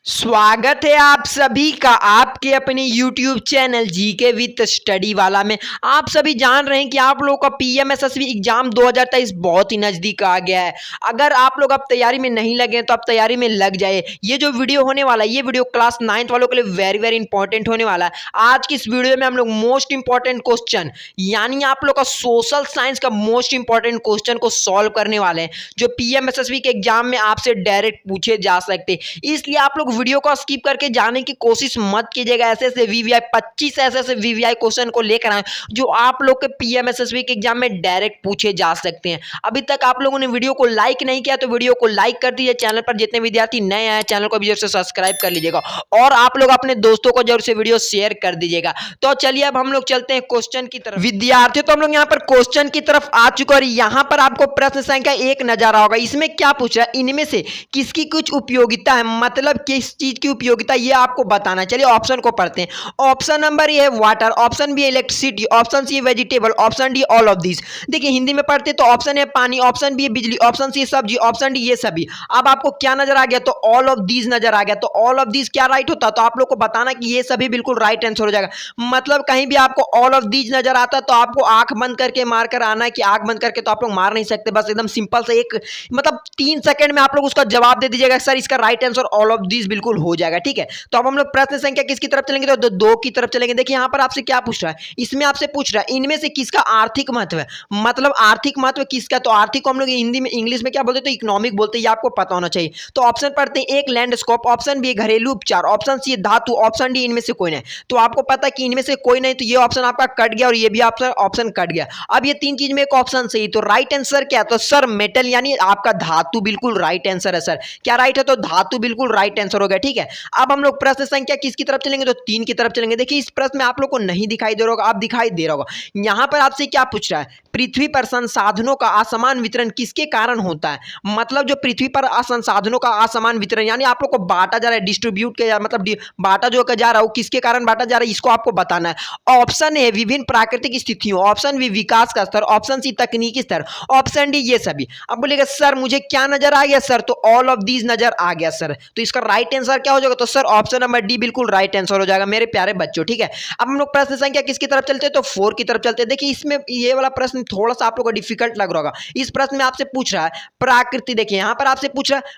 स्वागत है आप सभी का आपके अपने YouTube channel GK with study वाला में। आप सभी जान रहे हैं कि आप लोगों का पीएमएसएसबी एग्जाम 2023 बहुत ही नज़दीक आ गया है। अगर आप लोग अब तैयारी में नहीं लगे तो अब तैयारी में लग जाए। ये जो वीडियो होने वाला है, ये वीडियो क्लास 9th वालों के लिए वेरी वेरी इंपॉर्टेंट होने वाला है। आज की इस वीडियो में हम लोग मोस्ट इंपॉर्टेंट क्वेश्चन यानी आप लोग का सोशल साइंस का मोस्ट इंपॉर्टेंट क्वेश्चन को सॉल्व करने वाले हैं, जो पीएमएसएसबी के एग्जाम में आपसे डायरेक्ट पूछे जा सकते हैं। इसलिए आप लोग वीडियो को स्किप करके जाने की कोशिश मत कीजिएगा। ऐसे वीवीआई 25 ऐसे वीवीआई क्वेश्चन को लेकर आए जो आप लोग के पीएमएसएसबी के एग्जाम में डायरेक्ट पूछे जा सकते हैं। अभी तक आप लोगों ने वीडियो को लाइक नहीं किया तो वीडियो को लाइक कर दीजिए। चैनल पर जितने विद्यार्थी नए आए चैनल को भी जरूर से सब्सक्राइब कर लीजिएगा और आप लोग अपने दोस्तों को जरूर से वीडियो शेयर कर दीजिएगा। तो चलिए अब हम लोग चलते हैं क्वेश्चन की तरफ। विद्यार्थियों तो हम लोग यहाँ पर क्वेश्चन की तरफ आ चुके और यहाँ पर आपको प्रश्न संख्या 1 नजर आ होगा। इसमें क्या पूछ रहा है, इनमें से किसकी कुछ उपयोगिता है, मतलब किस चीज की उपयोगिता ये आपको बताना। चलिए ऑप्शन को पढ़ते हैं। ऑप्शन नंबर ए है water, option B electricity, option C vegetable, option D all of this. देखिए हिंदी में पढ़ते तो ऑप्शन है पानी, ऑप्शन बी बिजली, ऑप्शन सी सब्जी, ऑप्शन डी ये सभी। अब आपको क्या नजर आ गया, तो ऑल ऑफ दीज नजर आ गया। तो ऑल ऑफ दीज क्या राइट होता, तो आप लोग को बताना कि ये सभी बिल्कुल राइट आंसर हो जाएगा। मतलब कहीं भी आपको ऑल ऑफ दीज नजर आता तो आपको आंख बंद करके मार कर आना है कि आंख बंद करके तो आप लोग मार नहीं सकते। बस एकदम सिंपल से एक मतलब 3 सेकंड में आप लोग उसका जवाब दे दीजिएगा, सर इसका right answer all of these बिल्कुल हो जाएगा। ठीक है, तो अब हम लोग प्रश्न संख्या किसकी तरफ चलेंगे, तो 2 की तरफ चलेंगे। देखिए यहाँ पर आपसे क्या पूछ रहा है, इसमें आपसे पूछ रहा है इनमें से किसका आर्थिक महत्व है, मतलब आर्थिक महत्व किसका। तो आर्थिक को हम लोग हिंदी में इंग्लिश में क्या बोलते हैं, तो इकोनॉमिक बोलते हैं। ये आपको पता होना चाहिए। तो ऑप्शन पढ़ते हैं, एक लैंडस्केप, ऑप्शन बी घरेलू उपचार, ऑप्शन सी धातु, ऑप्शन डी इनमें से कोई नहीं। तो आपको पता है कि इनमें से कोई नहीं, तो ये ऑप्शन आपका कट गया और ये भी ऑप्शन कट गया। अब ये 3 चीज में एक ऑप्शन सही, तो राइट आंसर क्या, तो सर मेटल यानी आपका धातु बिल्कुल राइट आंसर है। सर क्या राइट है, तो धातु बिल्कुल राइट आंसर हो गया। ठीक है, अब हम लोग प्रश्न संख्या किसकी तरफ चलेंगे, तो 3 की तरफ चलेंगे। देखिए इस प्रश्न में आप लोग को नहीं दिखाई दे रहा होगा, आप दिखाई दे रहा होगा। यहां पर आपसे क्या पूछ रहा है, पृथ्वी पर संसाधनों का असमान वितरण किसके कारण होता है। मतलब जो पृथ्वी पर संसाधनों का असमान वितरण यानी आप लोग को बांटा जा रहा है, डिस्ट्रीब्यूट किया मतलब बांटा जो जा रहा है वो किसके कारण बांटा जा रहा है, इसको आपको बताना है। ऑप्शन ए विभिन्न प्राकृतिक स्थितियों, ऑप्शन बी विकास का स्तर, ऑप्शन सी तकनीकी स्तर, ऑप्शन डी ये सभी। अब बोलेगा सर मुझे क्या नजर आ गया, सर तो ऑल ऑफ दीज नजर आ गया। सर तो इसका राइट आंसर क्या हो जाएगा, तो सर ऑप्शन नंबर डी बिल्कुल राइट आंसर हो जाएगा मेरे प्यारे बच्चों। ठीक है, अब हम लोग प्रश्न संख्या किसकी तरफ चलते हैं, तो 4 की तरफ चलते हैं। देखिए इसमें ये वाला प्रश्न थोड़ा सा आप लोगों को डिफिकल्ट लग रहा होगा। इस प्रश्न में आपसे पूछ रहा है प्रकृति, देखिए यहां पर आपसे पूछ रहा है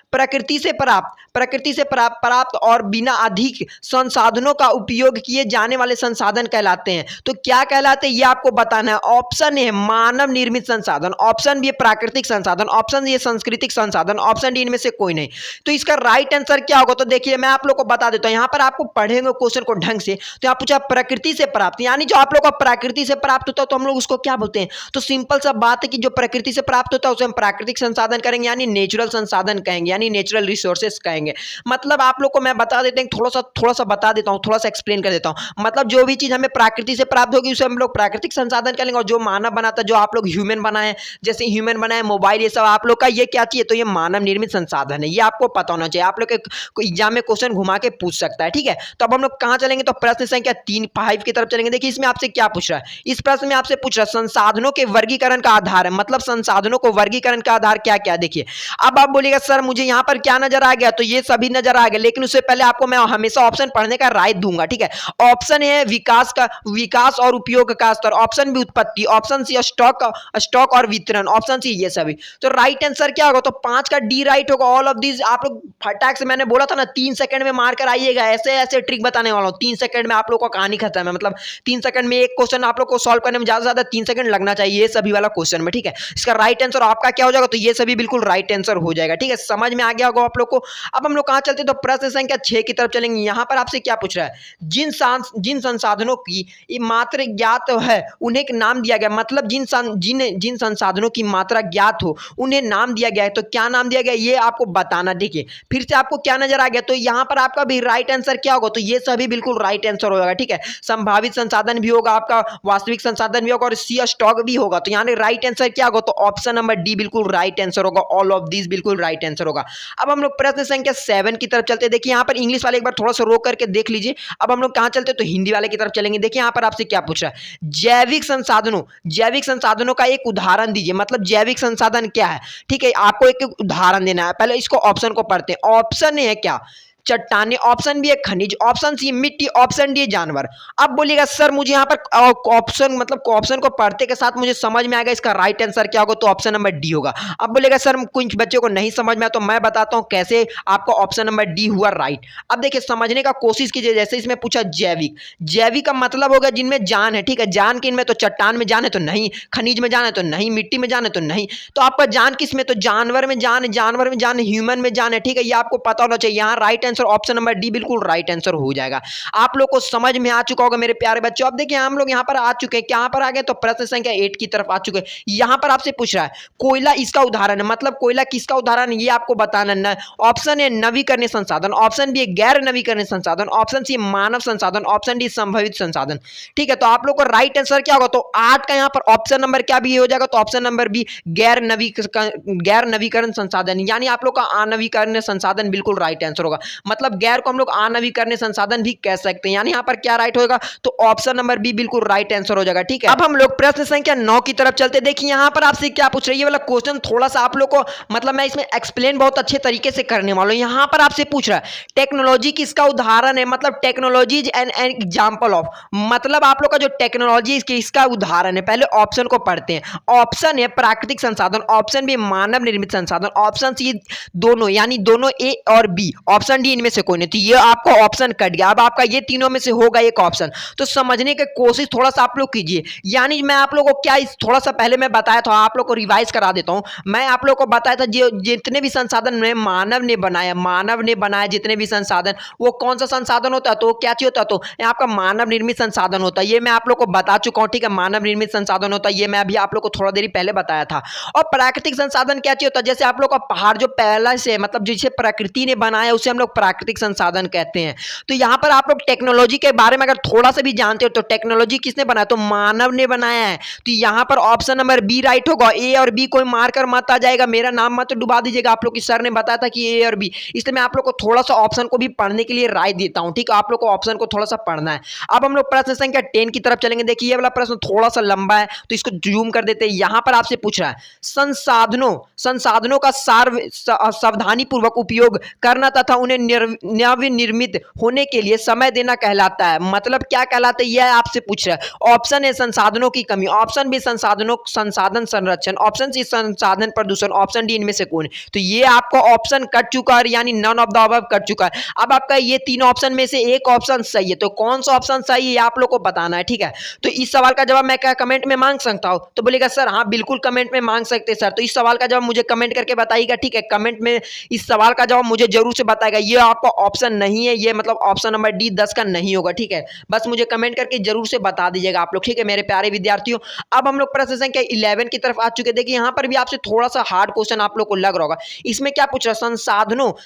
प्रकृति से प्राप्त और बिना अधिक संसाधनों का उपयोग किए जाने वाले संसाधन कहलाते हैं। तो क्या कहलाते हैं ये आपको बताना है। ऑप्शन ए मानव निर्मित संसाधन, ऑप्शन बी प्राकृतिक संसाधन, ऑप्शन सी सांस्कृतिक संसाधन, ऑप्शन डी इनमें से कोई नहीं। तो इसका राइट आंसर क्या होगा, तो देखिए मैं आप लोग को बता देता हूं। यहां पर आपको पढ़ेंगे क्वेश्चन को ढंग से, तो आप पूछा प्रकृति से प्राप्त, यानी जो आप लोग का प्रकृति से प्राप्त होता है तो हम लोग उसको क्या बोलते हैं, तो सिंपल सा बात है कि जो प्रकृति से प्राप्त होता है उसे हम प्राकृतिक संसाधन करेंगे, यानी नेचुरल संसाधन कहेंगे, यानी नेचुरल रिसोर्सेस कहेंगे। मतलब आप लोग को मैं बता देते हैं, थोड़ा सा बता देता हूं, थोड़ा सा एक्सप्लेन कर देता हूं। मतलब जो भी चीज हमें प्रकृति से प्राप्त होगी उसे हम लोग प्राकृतिक संसाधन करेंगे, और जो मानव बनाता है, जो आप लोग ह्यूमन बनाए, जैसे ह्यूमन बनाए मोबाइल, ये सब आप लोग का ये क्या चाहिए, तो ये मानव निर्मित संसाधन है। ये आपको पता होना चाहिए, आप लोग के एग्जाम में क्वेश्चन घुमा के पूछ सकता है। ठीक है, तो अब हम लोग कहां चलेंगे, तो प्रश्न संख्या 5 की तरफ चलेंगे। देखिए इसमें आपसे क्या पूछ रहा है, इस प्रश्न में आपसे पूछ रहा है संसाधनों के वर्गीकरण का आधार है, मतलब संसाधनों को वर्गीकरण का आधार क्या क्या। देखिए अब आप बोलिएगा सर मुझे यहां पर क्या नजर आ गया, तो ये सभी नजर आ गया, लेकिन उससे पहले आपको मैं हमेशा ऑप्शन पढ़ने का राय दूंगा। ठीक है, ऑप्शन है विकास और उपयोग का स्तर, ऑप्शन बी उत्पत्ति, ऑप्शन सी स्टॉक और वितरण, ऑप्शन सी ये सभी। तो राइट आंसर क्या होगा, तो 5 का डी राइट होगा, ऑल ऑफ दिस। आप लोग फटाक से, मैंने बोला था ना 3 सेकंड में मार कर आइएगा, ऐसे ऐसे ट्रिक बताने वाला हूं। 3 सेकंड में आप लोग का कहानी खत्म है, मतलब 3 सेकंड में एक क्वेश्चन आप लोग को सॉल्व करने में ज्यादा से ज्यादा 3 सेकंड लगना चाहिए ये सभी वाला क्वेश्चन में। ठीक है, इसका राइट आंसर आपका क्या हो जाएगा, तो ये सभी बिल्कुल राइट आंसर हो जाएगा। ठीक है, समझ में आ गया होगा आप लोग को। अब हम लोग कहां चलते हैं, तो प्रश्न संख्या 6 की तरफ चलेंगे। यहां पर आपसे क्या पूछ रहा है, जिन संसाधनों की मात्रा ज्ञात है उन्हें एक नाम दिया गया, मतलब जिन संसाधनों की मात्रा ज्ञात हो उन्हें नाम दिया गया है। तो क्या नाम दिया गया ये आपको बताना। देखिए फिर से आपको क्या नजर आ गया, तो यहां पर आपका भी राइट आंसर क्या होगा, तो ये सभी बिल्कुल राइट आंसर होगा। ठीक है, संभावित संसाधन भी होगा आपका, वास्तविक संसाधन भी होगा, और सी स्टॉक भी होगा। तो यानी राइट आंसर क्या होगा, तो ऑप्शन नंबर डी बिल्कुल राइट आंसर होगा, ऑल ऑफ दिस बिल्कुल राइट आंसर होगा। अब हम लोग प्रश्न संख्या 7 की तरफ चलते हैं। देखिए यहाँ पर इंग्लिश वाले एक बार थोड़ा सा रोक करके देख लीजिए। अब हम लोग कहां चलते हैं, तो हिंदी वाले की तरफ चलेंगे। देखिए यहाँ पर आपसे क्या पूछ रहा है, जैविक संसाधनों का एक उदाहरण दीजिए, मतलब जैविक संसाधन क्या है। ठीक है, आपको एक उदाहरण देना है। पहले इसको ऑप्शन को पढ़ते हैं। ऑप्शन है क्या, चट्टाने, ऑप्शन बी है खनिज, ऑप्शन सी मिट्टी, ऑप्शन डी जानवर। अब बोलिएगा सर मुझे यहाँ पर ऑप्शन मतलब ऑप्शन को पढ़ते के साथ मुझे समझ में आएगा इसका राइट आंसर क्या होगा, तो ऑप्शन नंबर डी होगा। अब बोलेगा सर कुछ बच्चों को नहीं समझ में आया, तो मैं बताता हूँ कैसे आपका ऑप्शन नंबर डी हुआ राइट। अब देखिए समझने का कोशिश कीजिए। जैसे इसमें पूछा जैविक, जैविक का मतलब होगा जिनमें जान है, ठीक है। जान किन में, तो चट्टान में जान है तो नहीं, खनिज में जान है तो नहीं, मिट्टी में जान है तो नहीं। तो आपका जान किस में, तो जानवर में जान है, जानवर में जान है, ह्यूमन में जान है, ठीक है। ये आपको पता होना चाहिए। यहाँ right answer option number D बिल्कुल राइट आंसर हो जाएगा। आप लोग को समझ में आ चुका होगा मेरे प्यारे बच्चों। अब देखिए हम लोग यहाँ पर आ चुके हैं, क्या पर आ गए, तो प्रश्न संख्या 8 की तरफ आ चुके हैं। यहाँ पर आपसे पूछ रहा है कोयला इसका उदाहरण है, मतलब कोयला किसका उदाहरण है ये आपको बताना है। ऑप्शन ए नवीकरणीय संसाधन, ऑप्शन बी गैर नवीकरणीय संसाधन, ऑप्शन सी मानव संसाधन, ऑप्शन डी संभावित संसाधन, ठीक है। तो आप लोग को राइट आंसर क्या होगा, तो 8 का यहाँ पर ऑप्शन नंबर क्या भी हो जाएगा, तो ऑप्शन नंबर बी गैर नवीकरण संसाधन, यानी आप लोग का अनवीकरणीय संसाधन बिल्कुल राइट आंसर होगा। मतलब गैर को हम लोग अनवीकरणीय संसाधन भी कह सकते हैं, यानी यहाँ पर क्या राइट होगा, तो ऑप्शन नंबर बी बिल्कुल राइट आंसर हो जाएगा, ठीक है। अब हम लोग प्रश्न संख्या 9 की तरफ चलते। देखिए यहाँ पर आपसे क्या पूछ रही है, वाला क्वेश्चन थोड़ा सा आप लोग को मतलब मैं इसमें एक्सप्लेन बहुत अच्छे तरीके से करने वाला हूँ। यहाँ पर आपसे पूछ रहा है टेक्नोलॉजी किसका उदाहरण है, मतलब technology is an example of, मतलब आप लोग का जो टेक्नोलॉजी इसका उदाहरण है। पहले ऑप्शन को पढ़ते हैं। ऑप्शन है प्राकृतिक संसाधन, ऑप्शन बी मानव निर्मित संसाधन, ऑप्शन सी दोनों, यानी दोनों ए और बी, ऑप्शन डी इनमें से कोई नहीं। तो ये आपको ऑप्शन कट गया। अब आपका ये तीनों में से होगा एक ऑप्शन। तो समझने की कोशिश थोड़ा सा आप लोग कीजिए। यानी मैं आप लोगों को क्या थोड़ा सा पहले मैं बताया था, आप लोग को रिवाइज करा देता हूं। मैं आप लोग को बताया था जो जितने भी संसाधन में मानव ने बनाया जितने भी संसाधन, वो कौन सा संसाधन होता है, तो क्या चीज होता है, तो आपका मानव निर्मित संसाधन होता है। ये मैं आप लोग को बता चुका हूं, ठीक है। मानव निर्मित संसाधन होता है, ये मैं अभी आप लोग को थोड़ा देर पहले बताया था। और प्राकृतिक संसाधन क्या चीज होता है, जैसे आप लोग का पहाड़ जो पहले से मतलब जिसे प्रकृति ने बनाया उसे हम लोग प्राकृतिक संसाधन कहते हैं। तो यहाँ पर आप लोग टेक्नोलॉजी के बारे में अगर थोड़ा सा भी जानते हो, तो टेक्नोलॉजी किसने बनाया, तो मानव ने बनाया है। तो यहाँ पर ऑप्शन नंबर बी राइट होगा। ए और बी कोई मारकर मत आ जाएगा, मेरा नाम मत डुबा दीजिएगा। आप लोग की सर ने बताया था कि ए और बी, इसलिए मैं आप लोग को थोड़ा सा ऑप्शन को भी पढ़ने के लिए राय देता हूं, ठीक है। आप लोग को ऑप्शन को थोड़ा सा पढ़ना है। अब हम लोग प्रश्न संख्या 10 की तरफ चलेंगे। देखिए ये वाला प्रश्न थोड़ा सा लंबा है, तो इसको जूम कर देते हैं। यहाँ पर आपसे पूछ रहा है संसाधनों का सावधानी पूर्वक उपयोग करना तथा उन्हें नवनिर्मित होने के लिए समय देना कहलाता है। मतलब क्या कहलाता है यह आपसे पूछ रहा है। ऑप्शन ए संसाधनों की कमी, ऑप्शन बी संसाधन संरक्षण, ऑप्शन सी संसाधन प्रदूषण, ऑप्शन डी इनमें से कौन। तो ये आपका ऑप्शन कट चुका है, यानी none of the above cut चुका है। अब आपका ये तीन ऑप्शन में से एक ऑप्शन सही है, तो कौन सा ऑप्शन सही है आप लोग को बताना है, ठीक है। तो इस सवाल का जवाब मैं क्या कमेंट में मांग सकता हूं, तो बोलेगा सर हाँ बिल्कुल कमेंट में मांग सकते सर। तो इस सवाल का जवाब मुझे कमेंट करके बताइएगा, ठीक है। कमेंट में इस सवाल का जवाब मुझे जरूर से बताएगा। ये आपका ऑप्शन नहीं है, ये मतलब ऑप्शन नंबर डी 10 का नहीं होगा, ठीक है। बस मुझे कमेंट करके जरूर से बता दीजिएगा आप लोग, ठीक है मेरे प्यारे विद्यार्थियों। अब हम लोग प्रश्न संख्या 11 की तरफ आ चुके। देखिए यहाँ पर भी आपसे थोड़ा सा हार्ड क्वेश्चन आप लोग को लग रहा होगा। इसमें क्या पूछ रहा है,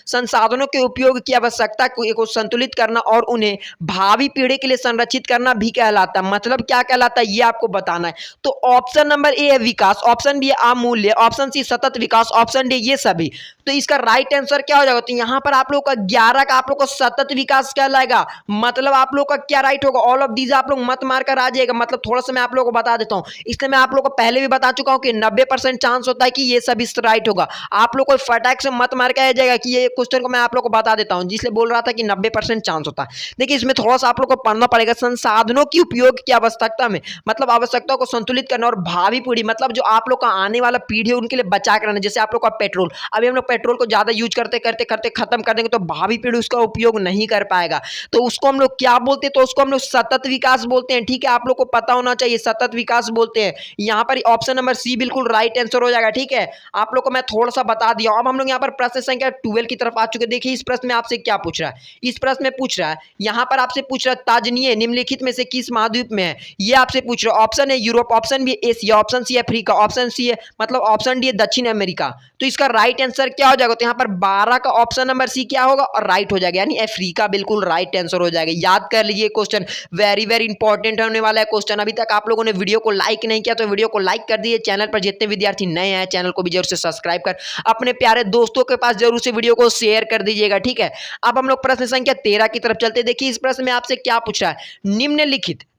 संसाधनों के उपयोग की आवश्यकता को संतुलित करना और उन्हें भावी पीढ़ी के लिए संरक्षित करना भी कहलाता है। मतलब क्या कहलाता है ये आपको बताना है। तो ऑप्शन नंबर ए है विकास, ऑप्शन बी अमूल्य, ऑप्शन सी सतत विकास, ऑप्शन डी ये सभी। तो इसका राइट आंसर क्या हो जाएगा, तो यहाँ पर आप लोग का 11 का आप लोग को सतत विकास कहलाएगा। मतलब आप लोग का क्या राइट होगा, ऑल ऑफ दीज आप लोग मत मारकर आ जाएगा। मतलब थोड़ा सा मैं आप लोगों को बता देता हूँ, इसलिए मैं आप लोग को पहले भी बता चुका हूँ कि 90% चांस होता है कि ये सभी राइट होगा। आप लोग को फटाक से मत मार के आ जाएगा कि ये क्वेश्चन को मैं आप लोग को बता देता हूँ, जिसलिए बोल रहा था कि 90% चांस होता है। देखिए इसमें थोड़ा सा आप लोग को पढ़ना पड़ेगा। संसाधनों की उपयोग की आवश्यकता में मतलब आवश्यकता को संतुलित करना और भावी पीढ़ी मतलब जो आप लोग का आने वाला पीढ़ी है उनके लिए बचा कर रखना। जैसे आप लोग का पेट्रोल, अभी हम लोग पेट्रोल को ज्यादा यूज करते करते खत्म कर देंगे, तो भावी पीढ़ी उसका उपयोग नहीं कर पाएगा। तो उसको हम लोग क्या बोलते हैं, तो उसको हम लोग सतत विकास बोलते हैं, ठीक है। आप लोग को पता होना चाहिए, सतत विकास बोलते हैं। यहाँ पर ऑप्शन नंबर सी बिल्कुल राइट आंसर हो जाएगा, ठीक है। आप लोग को मैं थोड़ा सा बता दिया। अब हम लोग यहाँ पर प्रश्न संख्या 12 की तरफ आ चुके। देखिए इस प्रश्न में आपसे क्या पूछ रहा है, इस प्रश्न में पूछ रहा है, यहाँ पर आपसे पूछ रहा है ताजनीय निम्नलिखित में से किस महाद्वीप में है, ये आपसे पूछ रहा है। ऑप्शन है Europe, option B Asia, option C Africa, option C है मतलब ऑप्शन डी है दक्षिण अमेरिका। तो इसका राइट आंसर क्या हो जाएगा, तो यहाँ पर 12 का ऑप्शन नंबर सी क्या होगा और राइट हो जाएगा, यानी अफ्रीका बिल्कुल राइट आंसर हो जाएगा। याद कर लीजिए क्वेश्चन वेरी वेरी इंपॉर्टेंट होने वाला है क्वेश्चन। अभी तक आप लोगों ने वीडियो को लाइक नहीं किया तो वीडियो को लाइक कर दीजिए। चैनल पर जितने विद्यार्थी नए हैं चैनल को भी जरूर से सब्सक्राइब कर अपने प्यारे दोस्तों के पास जरूर से वीडियो को शेयर कर दीजिएगा, ठीक है। अब हम लोग प्रश्न संख्या 13 की तरफ चलते। देखिए इस प्रश्न में आपसे क्या पूछ रहा है,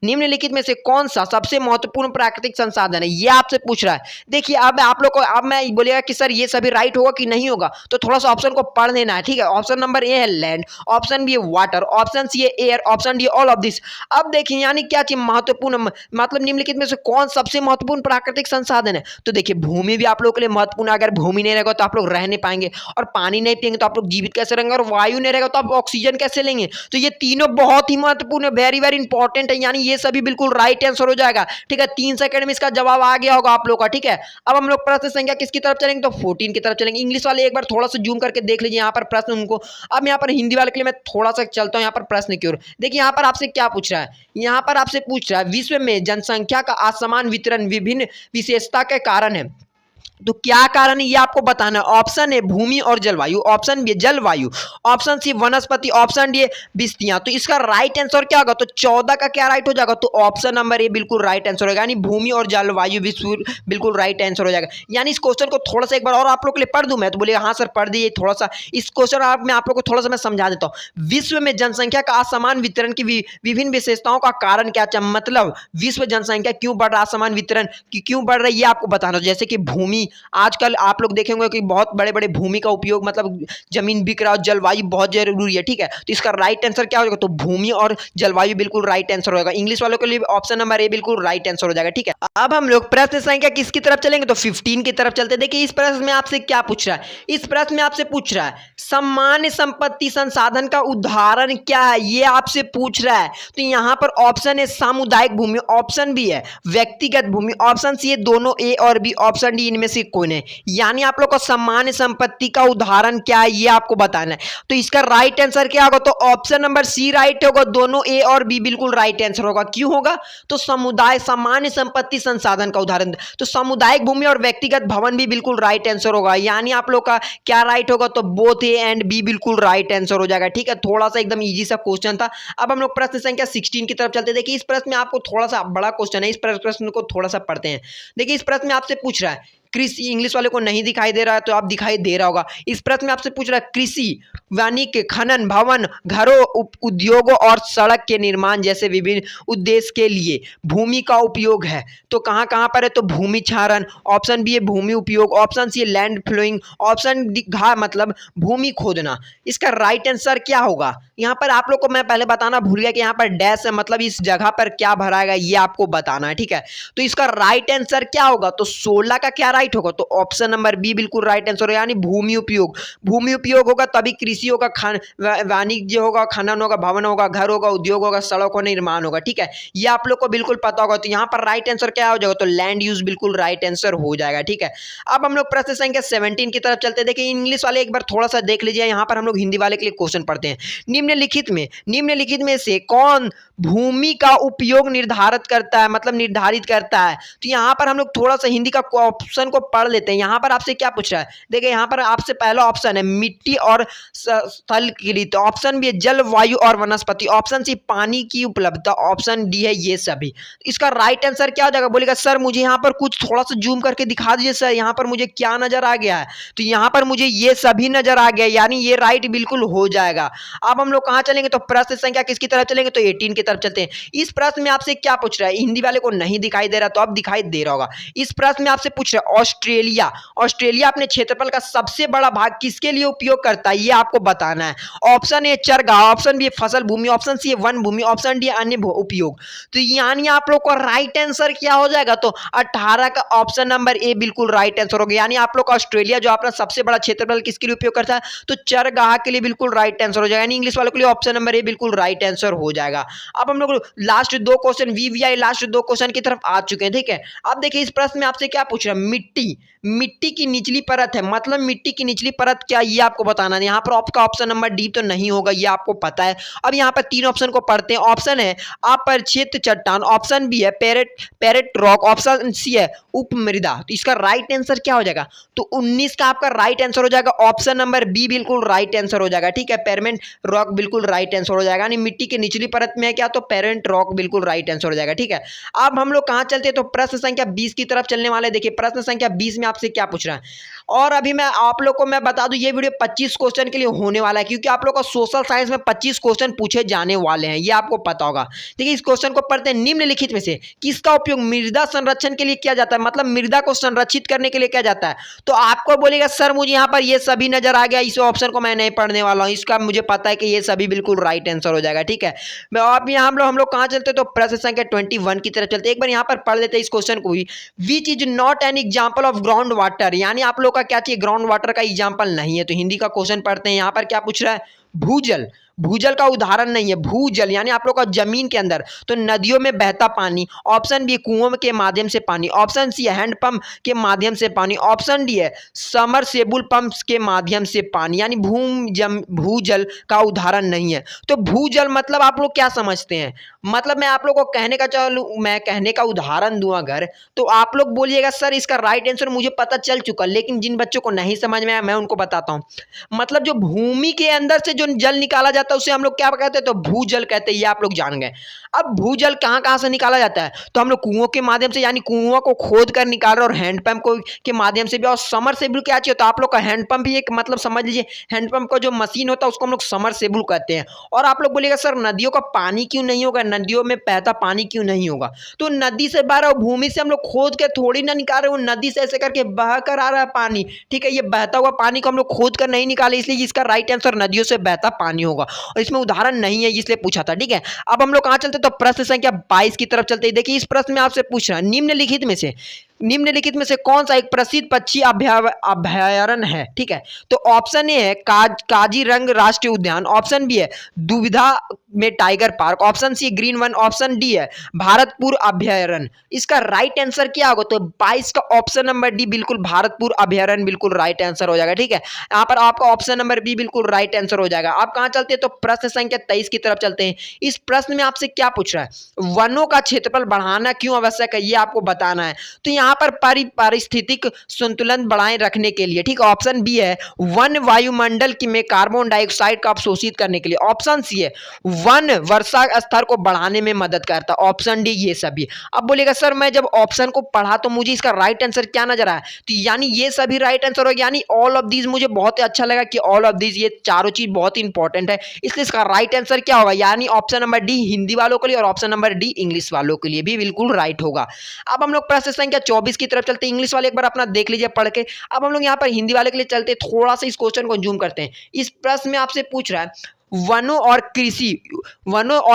निम्नलिखित में से कौन सा सबसे महत्वपूर्ण प्राकृतिक संसाधन है, ये आपसे पूछ रहा है। देखिए अब आप लोग को अब मैं बोलेगा कि सर ये सभी राइट होगा कि नहीं होगा, होगा तो थोड़ा सा ऑप्शन को पढ़ लेना है, ठीक है। ऑप्शन नंबर ए है लैंड, ऑप्शन बी है वाटर, ऑप्शन सी है air, option D all of this. अब देखिए यानी क्या चीज महत्वपूर्ण, मतलब निम्नलिखित में से कौन सबसे महत्वपूर्ण प्राकृतिक संसाधन है। तो देखिए भूमि भी आप लोगों के लिए महत्वपूर्ण है, अगर भूमि नहीं रहेगा तो आप लोग रह नहीं पाएंगे, और पानी नहीं पिएंगे तो आप लोग जीवित कैसे रहेंगे, और वायु नहीं रहेगा तो आप ऑक्सीजन कैसे लेंगे। तो ये तीनों बहुत ही महत्वपूर्ण है, वेरी वेरी इंपॉर्टेंट है, यानी ये सभी बिल्कुल राइट आंसर हो जाएगा, ठीक है। 3 सेकंड में इसका जवाब आ गया होगा आप लोग का, ठीक है। अब हम लोग प्रश्न संख्या किसकी तरफ चलेंगे, तो 14 की तरफ चलेंगे। इंग्लिश वाले एक बार थोड़ा सा जूम करके देख लीजिए यहाँ पर प्रश्न उनको। अब यहाँ पर हिंदी वाले के लिए मैं थोड़ा सा चलता हूँ यहाँ पर प्रश्न की ओर। देखिए यहाँ पर आपसे क्या पूछ रहा है, यहाँ पर आपसे पूछ रहा है विश्व में जनसंख्या का असमान वितरण विभिन्न विशेषता के कारण है, तो क्या कारण है ये आपको बताना है। ऑप्शन है भूमि और जलवायु, ऑप्शन बी जलवायु, ऑप्शन सी वनस्पति, ऑप्शन डी बिस्तियां। तो इसका राइट आंसर क्या होगा, तो 14 का क्या राइट हो जाएगा, तो ऑप्शन नंबर ए बिल्कुल राइट आंसर होगा, यानी भूमि और जलवायु बिल्कुल राइट आंसर हो जाएगा। यानी इस क्वेश्चन को थोड़ा सा एक बार और आप लोग के लिए पढ़ दूं मैं, तो बोलिए हाँ सर पढ़ दिए थोड़ा सा। इस क्वेश्चन मैं आप लोग को थोड़ा सा मैं समझा देता हूँ। विश्व में जनसंख्या का असमान वितरण की विभिन्न विशेषताओं का कारण क्या है, मतलब विश्व जनसंख्या क्यों बढ़ रहा है, असमान वितरण क्यों बढ़ रहा है ये आपको बताना। जैसे कि भूमि, आजकल आप लोग देखेंगे कि बहुत बड़े बड़े भूमि का उपयोग, मतलब जमीन बिक रहा है, जलवायु बहुत जरूरी है, ठीक है। तो इसका राइट आंसर क्या होगा, तो भूमि और जलवायु बिल्कुल राइट आंसर होगा। इंग्लिश वालों के लिए ऑप्शन नंबर ए बिल्कुल राइट आंसर हो जाएगा, ठीक है। अब हम लोग प्रश्न संख्या किसकी तरफ चलेंगे, तो 15 की तरफ चलते। देखिए इस प्रश्न में आपसे क्या पूछ रहा है, इस प्रश्न में आपसे पूछ रहा है सामान्य संपत्ति संसाधन का उदाहरण क्या है, ये आपसे पूछ रहा है। तो यहां पर ऑप्शन है सामुदायिक भूमि, ऑप्शन बी है व्यक्तिगत भूमि, ऑप्शन सी है दोनों ए और बी, ऑप्शन डी इनमें से कोई नहीं। यानी आप लोग को सामान्य संपत्ति का उदाहरण क्या है ये आपको बताना है। तो इसका राइट आंसर क्या होगा, तो ऑप्शन नंबर सी राइट होगा, दोनों ए और बी बिल्कुल राइट आंसर होगा। क्यों होगा, तो समुदाय सामान्य संपत्ति संसाधन का उदाहरण, तो सामुदायिक भूमि और व्यक्तिगत भवन भी बिल्कुल राइट आंसर होगा। यानी आप लोग का क्या राइट होगा, तो बोथ ए एंड बी बिल्कुल राइट आंसर हो जाएगा, ठीक है। थोड़ा सा एकदम इजी सा क्वेश्चन था। अब हम लोग प्रश्न संख्या 16 की तरफ चलते। देखिए इस प्रश्न में आपको थोड़ा सा बड़ा क्वेश्चन है, इस प्रश्न को थोड़ा सा पढ़ते हैं। देखिए इस प्रश्न में आपसे पूछ रहा है कृषि, इंग्लिश वाले को नहीं दिखाई दे रहा है तो आप दिखाई दे रहा होगा। इस प्रश्न में आपसे पूछ रहा है कृषि, वानिकी, खनन, भवन, घरों, उद्योगों और सड़क के निर्माण जैसे विभिन्न उद्देश्य के लिए भूमि का उपयोग है, तो कहाँ कहाँ पर है, तो भूमि क्षरण, ऑप्शन बी है भूमि उपयोग, ऑप्शन सी है लैंड फ्लोइंग, ऑप्शन डी घा मतलब भूमि खोदना। इसका राइट आंसर क्या होगा, यहाँ पर आप लोग को मैं पहले बताना भूल गया कि यहाँ पर डैश है, मतलब इस जगह पर क्या भराएगा ये आपको बताना है, ठीक है। तो इसका राइट आंसर क्या होगा, तो 16 का क्या राइट होगा, तो ऑप्शन नंबर बी बिल्कुल राइट आंसर होगा, यानी भूमि उपयोग। भूमि उपयोग होगा तभी कृषि होगा, वाणिज्य होगा, खनन होगा, भवन होगा, घर होगा, उद्योग होगा, सड़क होगा, निर्माण होगा, ठीक है। ये आप लोग को बिल्कुल पता होगा। तो यहाँ पर राइट आंसर क्या हो जाएगा, तो लैंड यूज बिल्कुल राइट आंसर हो जाएगा, ठीक है। अब हम लोग प्रश्न संख्या 17 की तरफ चलते। देखिए इंग्लिश वाले एक बार थोड़ा सा देख लीजिए, यहाँ पर हम लोग हिंदी वाले के लिए क्वेश्चन पढ़ते हैं। निम्नलिखित में से कौन भूमि का उपयोग निर्धारित करता है, मतलब निर्धारित करता है। तो यहाँ पर हम लोग थोड़ा सा हिंदी का ऑप्शन को पढ़ लेते हैं। यहाँ पर आपसे क्या पूछ रहा है, देखिए यहाँ पर आपसे पहला ऑप्शन है मिट्टी और स्थल के लिए, तो ऑप्शन बी है जल, वायु और वनस्पति, ऑप्शन सी पानी की उपलब्धता, ऑप्शन डी है ये सभी। इसका राइट आंसर क्या हो जाएगा, बोलेगा सर मुझे यहाँ पर कुछ थोड़ा सा जूम करके दिखा दीजिए सर, यहाँ पर मुझे क्या नजर आ गया है, तो यहाँ पर मुझे ये सभी नजर आ गया, यानी ये राइट बिल्कुल हो जाएगा। अब हम लोग कहाँ चलेंगे, तो प्रश्न संख्या किसकी तरफ चलेंगे, तो 18 की तरफ चलते हैं। इस प्रश्न में आपसे क्या पूछ रहा है, हिंदी वाले को नहीं दिखाई दे रहा तो अब दिखाई दे रहा होगा। इस प्रश्न में आपसे पूछ रहा है ऑस्ट्रेलिया अपने क्षेत्रफल का सबसे बड़ा भाग किसके लिए उपयोग करता है, ये आपको बताना है। ऑप्शन ए चरगाह, ऑप्शन बी फसल भूमि, ऑप्शन सी वन भूमि, ऑप्शन डी अन्य उपयोग। तो यानी आप लोग को राइट आंसर क्या हो जाएगा, तो 18 का ऑप्शन नंबर ए बिल्कुल राइट आंसर हो गया। यानी आप लोग का ऑस्ट्रेलिया जो अपना सबसे बड़ा क्षेत्रफल किसके लिए उपयोग करता है, तो चरगाह के लिए बिल्कुल राइट आंसर हो जाएगा। यानी इंग्लिश वालों के लिए ऑप्शन नंबर ए बिल्कुल राइट आंसर हो जाएगा। अब हम लोग लास्ट दो क्वेश्चन वीवीआई लास्ट दो क्वेश्चन की तरफ आ चुके हैं, ठीक है। अब देखिए इस प्रश्न में आपसे क्या पूछ रहा है, मिट्टी की निचली परत है, मतलब मिट्टी की निचली परत क्या ये आपको बताना है। यहाँ पर आपका ऑप्शन नंबर डी तो नहीं होगा, ये आपको पता है। अब यहाँ पर तीन ऑप्शन को पढ़ते हैं। ऑप्शन है अपरिचित चट्टान, ऑप्शन बी है पेरेट रॉक, ऑप्शन सी है उपमृदा। तो इसका राइट आंसर क्या हो जाएगा, तो 19 का आपका राइट आंसर हो जाएगा ऑप्शन नंबर बी बिल्कुल राइट आंसर हो जाएगा, ठीक है। पेरेंट रॉक बिल्कुल राइट आंसर हो जाएगा, यानी मिट्टी की निचली परत में है क्या, तो पेरेंट रॉक बिल्कुल राइट आंसर हो जाएगा, ठीक है। अब हम लोग कहाँ चलते हैं, तो प्रश्न संख्या 20 की तरफ चलने वाले। देखिए प्रश्न संख्या 20 में आपसे क्या पूछ रहा है। और अभी मैं आप लोग को मैं बता दूं, ये वीडियो 25 क्वेश्चन के लिए होने वाला है, क्योंकि आप लोग को सोशल साइंस में 25 क्वेश्चन पूछे जाने वाले हैं, ये आपको पता होगा। ठीक है, इस क्वेश्चन को पढ़ते हैं। निम्नलिखित में से किसका उपयोग मृदा संरक्षण के लिए किया जाता है, मतलब मृदा को संरक्षित करने के लिए किया जाता है। तो आपको बोलेगा सर मुझे यहाँ पर ये सभी नजर आ गया, इस ऑप्शन को मैं नहीं पढ़ने वाला हूँ, इसका मुझे पता है कि ये सभी बिल्कुल राइट आंसर हो जाएगा। ठीक है, अब यहाँ हम लोग कहाँ चलते, तो प्रश्न संख्या 21 की तरफ चलते। एक बार यहाँ पर पढ़ लेते हैं इस क्वेश्चन को भी। Which is not an example of ground water, यानी आप लोग का क्या चाहिए, ग्राउंड वाटर का एग्जाम्पल नहीं है। तो हिंदी का क्वेश्चन पढ़ते हैं। यहाँ पर क्या पूछ रहा है, भूजल। भूजल का उदाहरण नहीं है, भूजल यानी आप लोग का जमीन के अंदर। तो नदियों में बहता पानी, ऑप्शन बी कुओं के माध्यम से पानी, ऑप्शन सी हैंडपंप के माध्यम से पानी, ऑप्शन डी है समरसेबुल पंप के माध्यम से पानी, यानी भूजल का उदाहरण नहीं है। तो भूजल मतलब आप लोग क्या समझते हैं, मतलब मैं आप लोग को कहने का मैं कहने का उदाहरण दूं अगर, तो आप लोग बोलिएगा सर इसका राइट आंसर मुझे पता चल चुका, लेकिन जिन बच्चों को नहीं समझ में आया मैं उनको बताता हूं। मतलब जो भूमि के अंदर से जो जल निकाला जाता है उसे हम लोग क्या कहते हैं, तो भूजल कहते हैं, ये आप लोग जान गए। अब भूजल कहां कहां से निकाला जाता है, तो हम लोग कुओं के माध्यम से, यानी कुओं को खोद कर निकाल रहे, और हैंडपंप को के माध्यम से भी, और समरसेबुल क्या चाहिए, तो आप लोग का हैंडपंप भी एक, मतलब समझ लीजिए हैंडपंप का जो मशीन होता है उसको हम लोग समरसेबुल कहते हैं। और आप लोग बोलिएगा सर नदियों का पानी क्यों नहीं होगा, नदियों में बहता पानी क्यों नहीं होगा, तो नदी से बह रहा है, भूमि से हम लोग खोद के थोड़ी ना निकाल रहे, वो नदी से ऐसे करके बह कर आ रहा है पानी। ठीक है, ये बहता हुआ पानी को हम लोग खोद कर नहीं निकाले, इसलिए इसका राइट आंसर नदियों से बहता पानी होगा, और इसमें उदाहरण नहीं है इसलिए पूछा था। ठीक है, अब हम लोग कहां चलते, तो प्रश्न संख्या 22 की तरफ चलते हैं। देखिए इस प्रश्न में आपसे पूछ रहा है, निम्नलिखित में से कौन सा एक प्रसिद्ध पक्षी अभयारण्य है। ठीक है, तो ऑप्शन ए है काजीरंग राष्ट्रीय उद्यान, ऑप्शन बी है दुविधा में tiger park, option C green वन, ऑप्शन डी है भारतपुर अभयारण्य। इसका राइट आंसर क्या होगा, तो 22 का ऑप्शन नंबर डी बिल्कुल भारतपुर अभयारण्य बिल्कुल राइट आंसर हो जाएगा। ठीक है, यहाँ पर आपका ऑप्शन नंबर बी बिल्कुल राइट आंसर हो जाएगा। आप कहां चलते हैं, तो प्रश्न संख्या 23 की तरफ चलते हैं। इस प्रश्न में आपसे क्या पूछ रहा है, वनों का क्षेत्रफल बढ़ाना क्यों आवश्यक है, ये आपको बताना है। तो यहाँ पर पारिस्थितिक संतुलन बनाए रखने के लिए। ठीक है, ऑप्शन बी है वन वायुमंडल में कार्बन डाइऑक्साइड का अवशोषित करने के लिए, ऑप्शन सी है वन वर्षा स्तर को बढ़ाने में मदद करता, ऑप्शन डी ये सभी। अब बोलेगा सर मैं जब ऑप्शन को पढ़ा तो मुझे इसका राइट आंसर क्या नजर आया, तो यानी ये सभी राइट आंसर हो, यानी ऑल ऑफ दीज। मुझे बहुत ही अच्छा लगा कि ऑल ऑफ दीज, ये चारों चीज बहुत ही इंपॉर्टेंट है, इसलिए इसका राइट आंसर क्या होगा, यानी ऑप्शन नंबर डी हिंदी वालों के लिए, और ऑप्शन नंबर डी इंग्लिश वालों के लिए भी बिल्कुल राइट होगा। अब हम लोग प्रश्न संख्या 24 की तरफ चलते हैं। इंग्लिश वाले एक बार अपना देख लीजिए पढ़ के। अब हम लोग यहाँ पर हिंदी वाले के लिए चलते हैं, थोड़ा सा इस क्वेश्चन को जूम करते हैं। इस प्रश्न में आपसे पूछ रहा है वनों और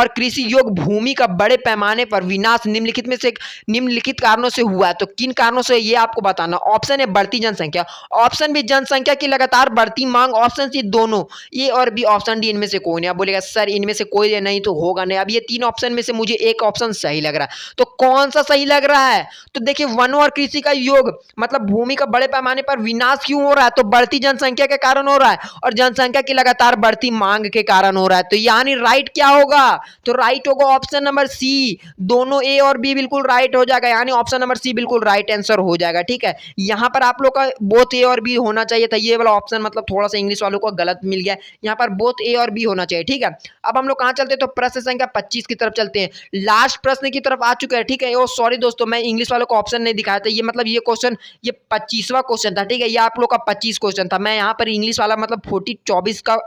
कृषि योग भूमि का बड़े पैमाने पर विनाश निम्नलिखित कारणों से हुआ है। तो किन कारणों से ये आपको बताना। ऑप्शन है बढ़ती जनसंख्या, ऑप्शन बी जनसंख्या की लगातार बढ़ती मांग, ऑप्शन सी दोनों, ए और बी, ऑप्शन डी इनमें से कोई नहीं। आप बोलेगा सर इनमें से कोई नहीं तो होगा नहीं। अब ये तीन ऑप्शन में से मुझे एक ऑप्शन सही लग रहा है, तो कौन सा सही लग रहा है, तो देखिए वनों और कृषि का योग मतलब भूमि का बड़े पैमाने पर विनाश क्यों हो रहा है, तो बढ़ती जनसंख्या के कारण हो रहा है, और जनसंख्या की लगातार बढ़ती मांग के कारण हो रहा है। तो यानी राइट क्या होगा, तो राइट होगा ऑप्शन नंबर सी, दोनों ए और बी बिल्कुल राइट हो जाएगा, यानी ऑप्शन नंबर सी बिल्कुल राइट आंसर हो जाएगा। ठीक है, यहां पर आप लोग का बोथ ए और बी होना चाहिए था, ये वाला ऑप्शन मतलब थोड़ा सा इंग्लिश वालों को गलत मिल गया, यहाँ पर बोथ ए और बी होना चाहिए। ठीक है, अब हम लोग कहां चलते हैं, तो प्रश्न संख्या 25 की तरफ चलते हैं। लास्ट प्रश्न की तरफ आ चुके हैं। ठीक है, ओ सॉरी दोस्तों, मैं इंग्लिश वालों को ऑप्शन नहीं दिखाया था, ये मतलब ये क्वेश्चन ये 25वां क्वेश्चन था। ठीक है, ये आप लोग का 25 क्वेश्चन था, मैं यहाँ पर इंग्लिश वाला मतलब 24 का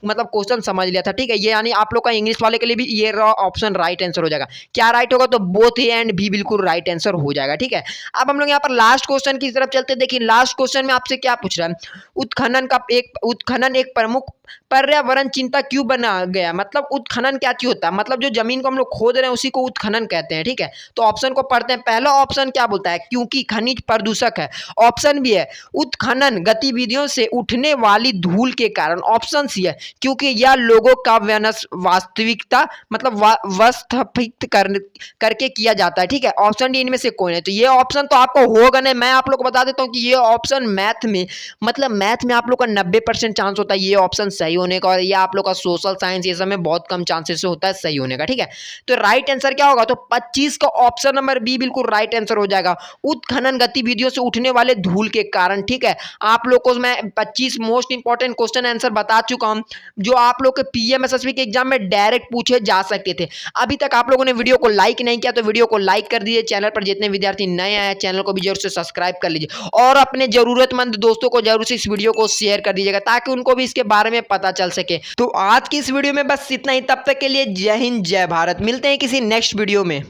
मतलब क्वेश्चन समझ लिया था। ठीक है, ये यानी आप लोग का इंग्लिश वाले के लिए भी ये ऑप्शन राइट आंसर हो जाएगा। क्या राइट होगा, तो बोथ ए एंड बी बिल्कुल राइट आंसर हो जाएगा। ठीक है, अब हम लोग यहाँ पर लास्ट क्वेश्चन की तरफ चलते हैं। देखिए लास्ट क्वेश्चन में आपसे क्या पूछ रहा है, उत्खनन एक प्रमुख पर्यावरण चिंता क्यों बना गया, मतलब उत्खनन क्या चीज होता है, मतलब जो जमीन को हम लोग खोद रहे हैं उसी को उत्खनन कहते हैं। ठीक है, तो ऑप्शन को पढ़ते हैं। पहला ऑप्शन क्या बोलता है, क्योंकि खनिज प्रदूषक है, ऑप्शन बी है उत्खनन गतिविधियों से उठने वाली धूल के कारण, ऑप्शन सी है क्योंकि यह लोगों का वास्तविकता मतलब वास्तविक करके किया जाता है। ठीक है, ऑप्शन डी इनमें से कोई नहीं। तो ये ऑप्शन तो आपको होगा नहीं, मैं आप लोग को बता देता हूँ कि ये ऑप्शन मैथ में आप लोग का 90% चांस होता है ये ऑप्शन सही होने का, और ये आप लोग का सोशल साइंस ये सब में बहुत कम चांसेस से होता है सही होने का। ठीक है, तो राइट आंसर क्या होगा, तो 25 का ऑप्शन नंबर बी बिल्कुल राइट आंसर हो जाएगा, उत्खनन गतिविधियों से उठने वाले धूल के कारण। ठीक है, आप लोग को मैं 25 मोस्ट इंपॉर्टेंट क्वेश्चन आंसर बता चुका हूं, जो आप आप लोग के पीएमएसएसबी के एग्जाम में डायरेक्ट पूछे जा सकते थे। अभी तक आप लोगों ने वीडियो को लाइक नहीं किया तो वीडियो को लाइक कर दीजिए। चैनल पर जितने विद्यार्थी नए आए चैनल को भी जरूर से सब्सक्राइब कर लीजिए और अपने जरूरतमंद दोस्तों को जरूर से इस वीडियो को शेयर कर दीजिएगा ताकि उनको भी इसके बारे में पता चल सके। तो आज की इस वीडियो में बस इतना ही। तब तक के लिए जय हिंद जय भारत। मिलते हैं किसी नेक्स्ट वीडियो में।